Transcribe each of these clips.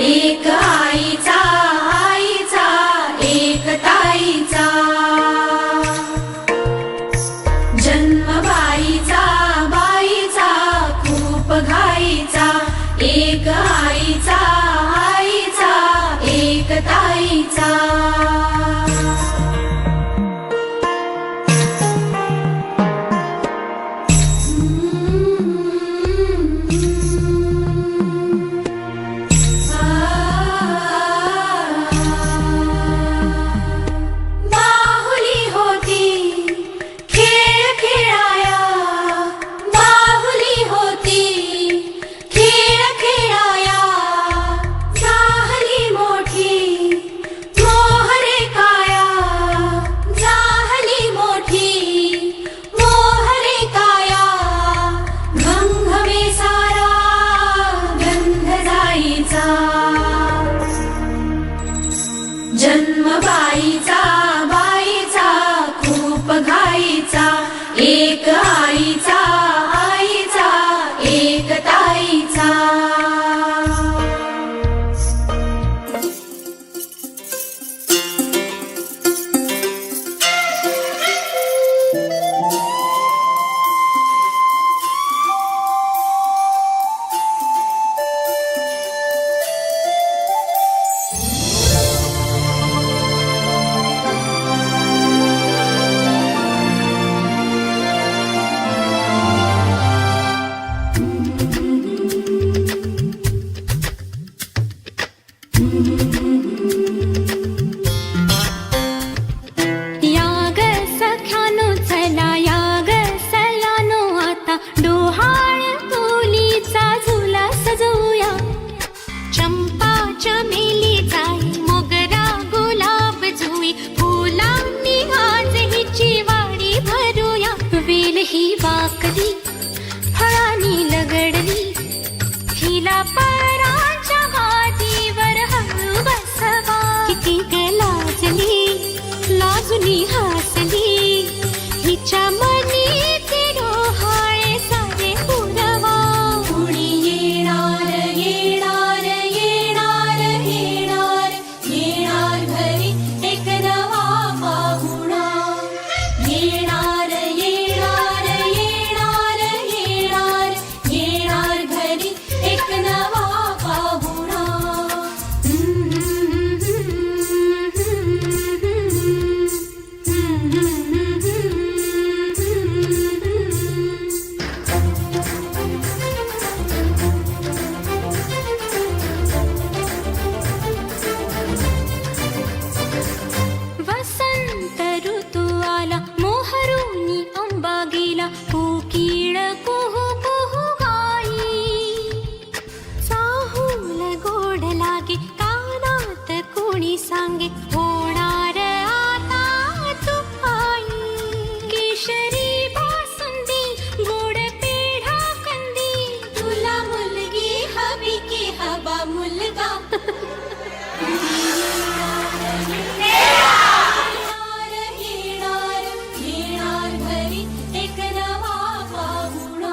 एक आईचा आईचा एक ताईचा जन्म बाईचा बाईचा खूप घाईचा एक आईचा आईचा एक ताईचा जन्म बाईचा बाईचा खूप घाईचा एक आईचा आईचा एक ताईचा ही वाकली फळांनी लगडली हिला पराच्या गादीवर हळू बसवा किती ग लाजली लाजुनी हसली हिच्या मनी ती डोहाळे सारे पुरवा कुणी येणार येणार येणार येणार येणार घरी एक नवा पाहुणा येणार येणार येणार येणार येणार घरी एक नवा पाहुणा वसंत ऋतू आला मोहरुनी अंबा गेला कोकिळ कुहू कुहू गाई चाहूल गोड लागे कानात कोणी सांगे होणार आता तू आई केशरी बासुंदी गोड पेढा कंदी तुला मुलगी हवी की हवा मुलगा येणार येणार घरी एक नवा पाहुणा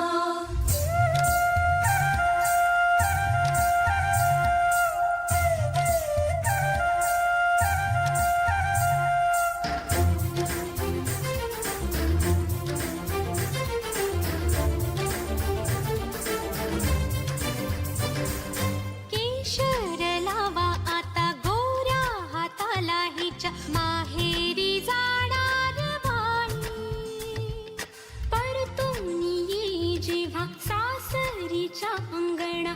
केशर लावा आता गोऱ्या हाताला हिच्या माहेरी जाणार बाई परतून ये जेव्हा सासरीच्या अंगणा